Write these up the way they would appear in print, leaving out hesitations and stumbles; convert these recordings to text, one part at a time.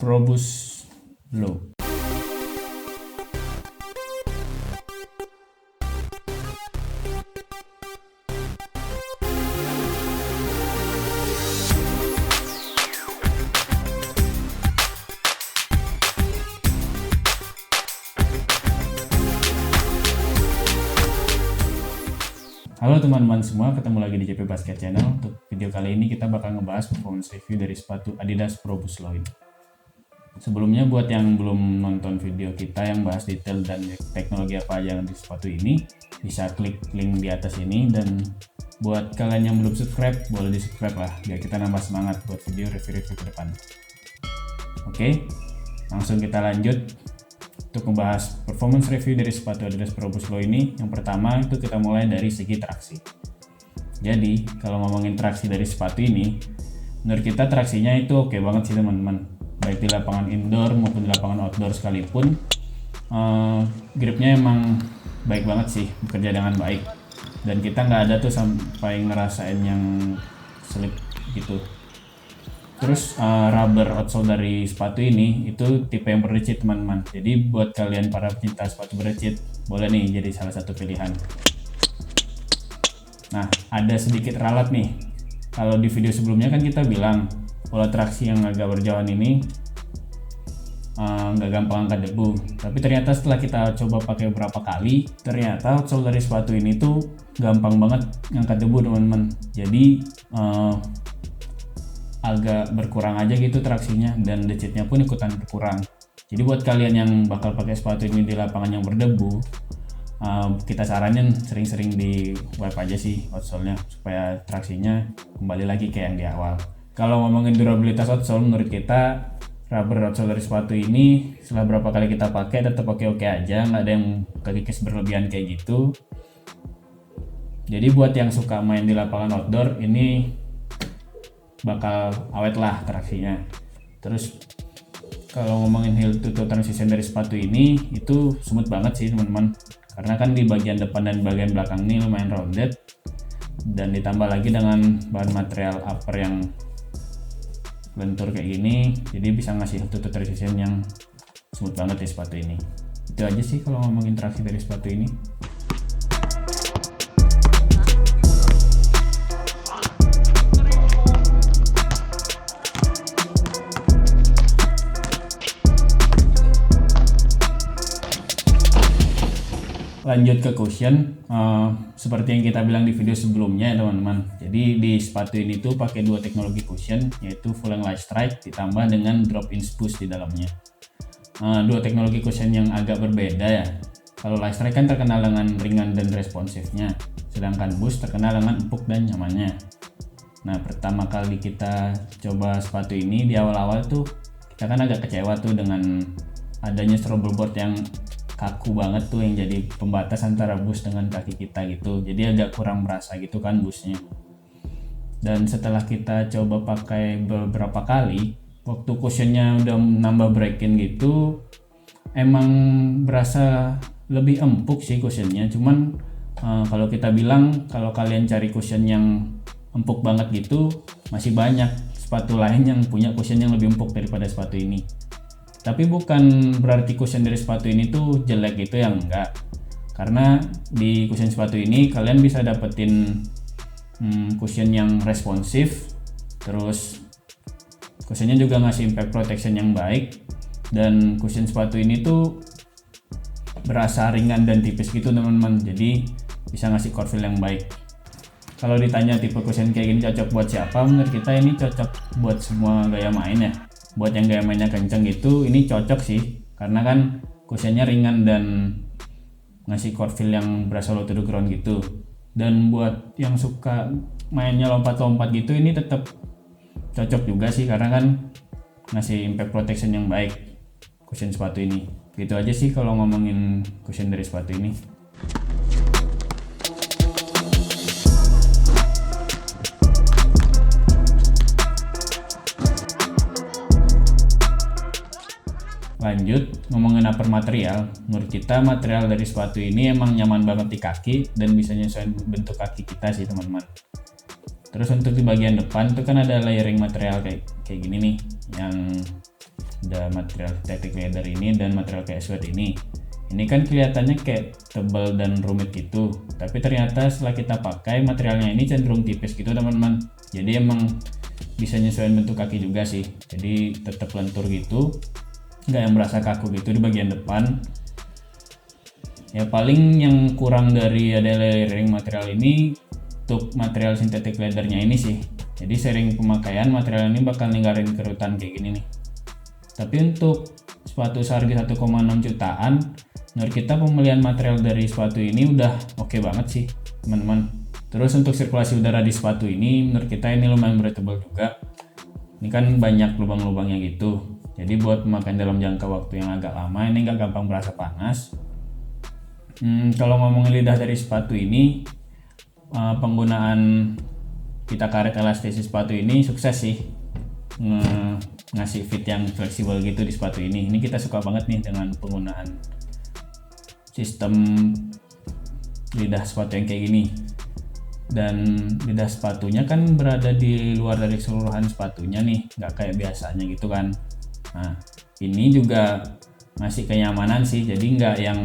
Probus Low. Halo teman-teman semua, ketemu lagi di JP Basket Channel. Untuk video kali ini kita bakal ngebahas performance review dari sepatu Adidas Probus Low ini. Sebelumnya buat yang belum nonton video kita yang bahas detail dan teknologi apa aja di sepatu ini, bisa klik link di atas ini. Dan buat kalian yang belum subscribe, boleh di subscribe lah biar kita nambah semangat buat video review-review ke depan. Oke, langsung kita lanjut untuk membahas performance review dari sepatu Adidas Probus Low ini. Yang pertama itu kita mulai dari segi traksi. Jadi kalau ngomongin traksi dari sepatu ini, menurut kita traksinya itu oke banget sih teman-teman, baik di lapangan indoor maupun di lapangan outdoor sekalipun. Gripnya emang baik banget sih, bekerja dengan baik, dan kita nggak ada tuh sampai ngerasain yang slip gitu. Terus rubber outsole dari sepatu ini itu tipe yang berdesit teman-teman. Jadi buat kalian para pecinta sepatu berdesit, boleh nih jadi salah satu pilihan. Nah, ada sedikit ralat nih. Kalau di video sebelumnya kan kita bilang pola traksi yang agak berjauhan ini nggak gampang angkat debu. Tapi ternyata setelah kita coba pakai beberapa kali, ternyata outsole dari sepatu ini tuh gampang banget ngangkat debu teman-teman. Jadi agak berkurang aja gitu traksinya, dan decitnya pun ikutan berkurang. Jadi buat kalian yang bakal pakai sepatu ini di lapangan yang berdebu, kita saranin sering-sering di wipe aja sih outsole-nya supaya traksinya kembali lagi kayak yang di awal. Kalau ngomongin durabilitas outsole, menurut kita rubber outsole dari sepatu ini setelah berapa kali kita pakai tetap oke-oke aja, nggak ada yang kekikis berlebihan kayak gitu. Jadi buat yang suka main di lapangan outdoor ini bakal awet lah traksinya. Terus kalau ngomongin heel to toe transition dari sepatu ini itu smooth banget sih teman-teman, karena kan di bagian depan dan bagian belakang ini lumayan rounded, dan ditambah lagi dengan bahan material upper yang lentur kayak gini, jadi bisa ngasih heel to toe transition yang smooth banget di sepatu ini. Itu aja sih kalau ngomongin traksi dari sepatu ini. Lanjut ke cushion, seperti yang kita bilang di video sebelumnya ya teman-teman. Jadi di sepatu ini tuh pakai dua teknologi cushion, yaitu full length light strike ditambah dengan drop in boost di dalamnya. Dua teknologi cushion yang agak berbeda ya. Kalau light strike kan terkenal dengan ringan dan responsifnya, sedangkan boost terkenal dengan empuk dan nyamannya. Nah, pertama kali kita coba sepatu ini di awal-awal tuh kita kan agak kecewa tuh dengan adanya stroble board yang kaku banget tuh, yang jadi pembatas antara boost dengan kaki kita gitu. Jadi agak kurang merasa gitu kan boostnya. Dan setelah kita coba pakai beberapa kali, waktu cushionnya udah nambah break-in gitu, emang berasa lebih empuk sih cushionnya. Cuman kalau kita bilang kalau kalian cari cushion yang empuk banget gitu, masih banyak sepatu lain yang punya cushion yang lebih empuk daripada sepatu ini. Tapi bukan berarti cushion dari sepatu ini tuh jelek gitu ya, enggak. Karena di cushion sepatu ini kalian bisa dapetin cushion yang responsif, terus cushionnya juga ngasih impact protection yang baik, dan cushion sepatu ini tuh berasa ringan dan tipis gitu teman-teman. Jadi bisa ngasih core feel yang baik. Kalau ditanya tipe cushion kayak gini cocok buat siapa, menurut kita ini cocok buat semua gaya main ya. Buat yang gaya mainnya kenceng gitu, ini cocok sih, karena kan cushionnya ringan dan ngasih core feel yang berasa low to the ground gitu. Dan buat yang suka mainnya lompat-lompat gitu, ini tetap cocok juga sih, karena kan ngasih impact protection yang baik cushion sepatu ini. Gitu aja sih kalau ngomongin cushion dari sepatu ini. Lanjut ngomongin upper material, menurut kita material dari sepatu ini emang nyaman banget di kaki dan bisa nyesuaiin bentuk kaki kita sih teman-teman. Terus untuk di bagian depan itu kan ada layering material kayak gini nih, yang Ada material synthetic leather ini dan material kayak sweat ini. Ini kan kelihatannya kayak tebal dan rumit gitu, tapi ternyata setelah kita pakai materialnya ini cenderung tipis gitu teman-teman. Jadi emang bisa nyesuaiin bentuk kaki juga sih, jadi tetap lentur gitu, nggak yang berasa kaku gitu di bagian depan. Ya paling yang kurang dari ada layering material ini untuk material synthetic leathernya ini sih. Jadi sering pemakaian material ini bakal ninggalin kerutan kayak gini nih. Tapi untuk sepatu seharga 1,6 jutaan, menurut kita pemilihan material dari sepatu ini udah oke banget sih teman-teman. Terus untuk sirkulasi udara di sepatu ini menurut kita ini lumayan breathable juga. Ini kan banyak lubang-lubangnya gitu, jadi buat pemakaian dalam jangka waktu yang agak lama ini nggak gampang berasa panas. Kalau ngomongin lidah dari sepatu ini, penggunaan pita karet elastis di sepatu ini sukses sih, ngasih fit yang fleksibel gitu di sepatu ini. Ini kita suka banget nih dengan penggunaan sistem lidah sepatu yang kayak gini. Dan lidah sepatunya kan berada di luar dari keseluruhan sepatunya nih, nggak kayak biasanya gitu kan. Nah ini juga masih kenyamanan sih, jadi nggak yang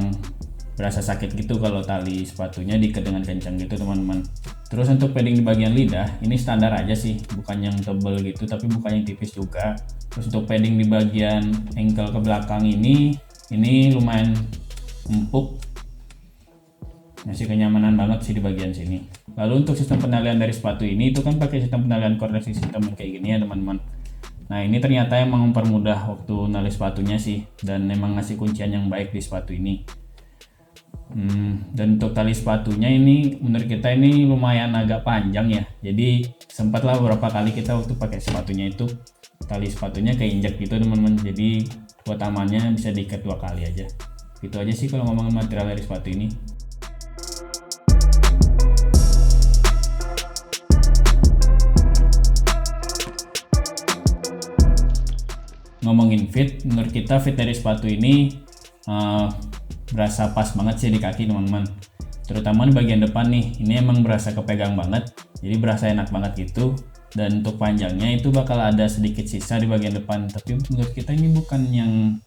berasa sakit gitu kalau tali sepatunya diikat dengan kencang gitu teman-teman. Terus untuk padding di bagian lidah ini standar aja sih, bukan yang tebel gitu tapi bukan yang tipis juga. Terus untuk padding di bagian ankle ke belakang ini lumayan empuk, masih kenyamanan banget sih di bagian sini. Lalu untuk sistem penalian dari sepatu ini itu kan pakai sistem penalian koordinasi sistem yang kayak gini ya teman-teman. Nah ini ternyata emang mempermudah waktu nali sepatunya sih, dan emang ngasih kuncian yang baik di sepatu ini. Dan untuk tali sepatunya ini menurut kita ini lumayan agak panjang ya, jadi sempatlah beberapa kali kita waktu pakai sepatunya itu tali sepatunya keinjak gitu teman-teman. Jadi buat amannya bisa diikat 2 kali aja. Gitu aja sih kalau ngomongin material dari sepatu ini. Ngomongin fit, menurut kita fit dari sepatu ini berasa pas banget sih di kaki teman-teman, terutama di bagian depan nih. Ini emang berasa kepegang banget, jadi berasa enak banget gitu. Dan untuk panjangnya itu bakal ada sedikit sisa di bagian depan, tapi menurut kita ini bukan yang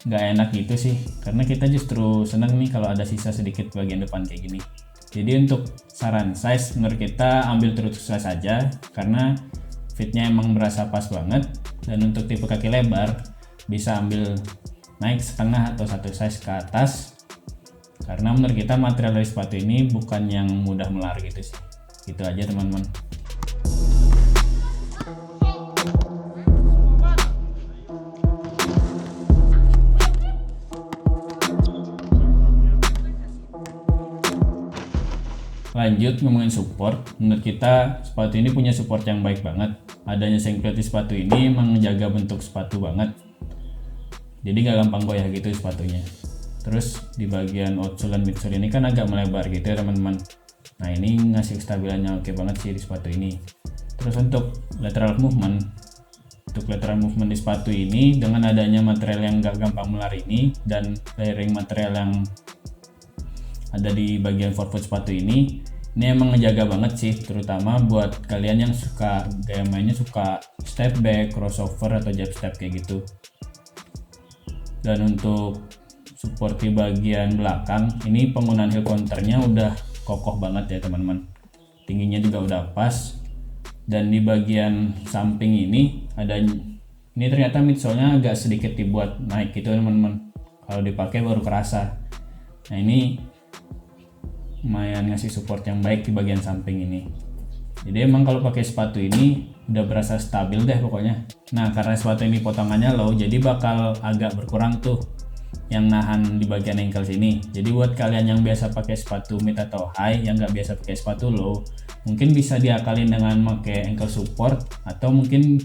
nggak enak gitu sih, karena kita justru seneng nih kalau ada sisa sedikit bagian depan kayak gini. Jadi untuk saran size menurut kita ambil true size aja, karena fitnya emang berasa pas banget. Dan untuk tipe kaki lebar bisa ambil naik setengah atau 1 size ke atas, karena menurut kita material dari sepatu ini bukan yang mudah melar gitu sih. Gitu aja teman-teman. Lanjut ngomongin support, menurut kita sepatu ini punya support yang baik banget. Adanya sengklet di sepatu ini emang menjaga bentuk sepatu banget, jadi nggak gampang goyah gitu sepatunya. Terus di bagian outsole dan midsole ini kan agak melebar gitu ya teman-teman. Nah ini ngasih kestabilannya oke banget sih di sepatu ini. Terus untuk lateral movement, di sepatu ini dengan adanya material yang nggak gampang melar ini dan layering material yang ada di bagian forefoot sepatu ini emang ngejaga banget sih, terutama buat kalian yang suka gaya mainnya suka step back, crossover atau jab step kayak gitu. Dan untuk support di bagian belakang ini penggunaan heel counternya udah kokoh banget ya teman-teman, tingginya juga udah pas. Dan di bagian samping ini ternyata midsole-nya agak sedikit dibuat naik gitu teman-teman, kalau dipakai baru kerasa. Nah ini lumayan ngasih support yang baik di bagian samping ini. Jadi emang kalau pakai sepatu ini udah berasa stabil deh pokoknya. Nah karena sepatu ini potongannya low, jadi bakal agak berkurang tuh yang nahan di bagian ankle sini. Jadi buat kalian yang biasa pakai sepatu mid atau high, yang nggak biasa pakai sepatu low, mungkin bisa diakalin dengan pakai ankle support, atau mungkin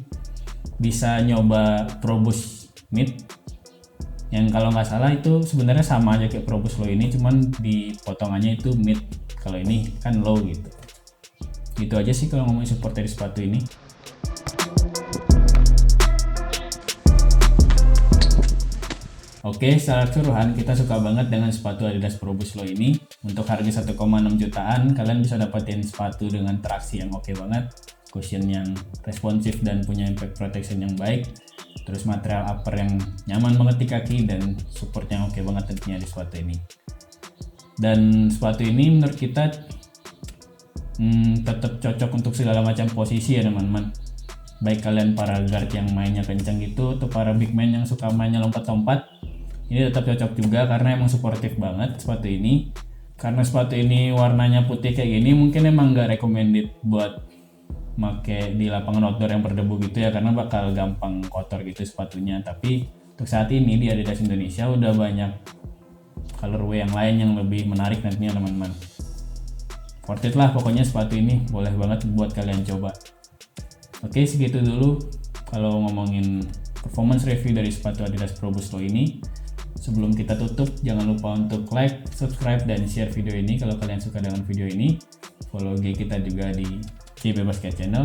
bisa nyoba Pro Boost mid, yang kalau nggak salah itu sebenarnya sama aja kayak Pro Boost low ini, cuman di potongannya itu mid, kalau ini kan low gitu. Gitu aja sih kalau ngomongin support dari sepatu ini. Oke, secara keseluruhan kita suka banget dengan sepatu Adidas Pro Boost low ini. Untuk harga 1,6 jutaan kalian bisa dapetin sepatu dengan traksi yang oke banget, cushion yang responsif dan punya impact protection yang baik, terus material upper yang nyaman banget di kaki, dan supportnya oke banget tentunya di sepatu ini. Dan sepatu ini menurut kita tetap cocok untuk segala macam posisi ya teman-teman, baik kalian para guard yang mainnya kencang gitu atau para big man yang suka mainnya lompat-lompat, ini tetap cocok juga karena emang suportif banget sepatu ini. Karena sepatu ini warnanya putih kayak gini, mungkin emang nggak recommended buat make di lapangan outdoor yang berdebu gitu ya, karena bakal gampang kotor gitu sepatunya. Tapi untuk saat ini di Adidas Indonesia udah banyak colorway yang lain yang lebih menarik nantinya teman-teman. Worth it lah pokoknya sepatu ini, boleh banget buat kalian coba. Oke, segitu dulu kalau ngomongin performance review dari sepatu Adidas Pro Boost Low ini. Sebelum kita tutup, jangan lupa untuk like, subscribe, dan share video ini kalau kalian suka dengan video ini. Follow IG kita juga di KB Basket Channel.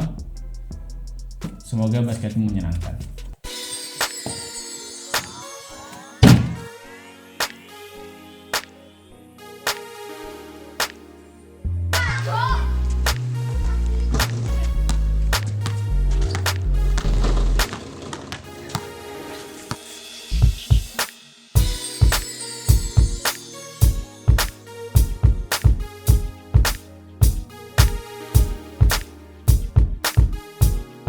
Semoga basketmu menyenangkan.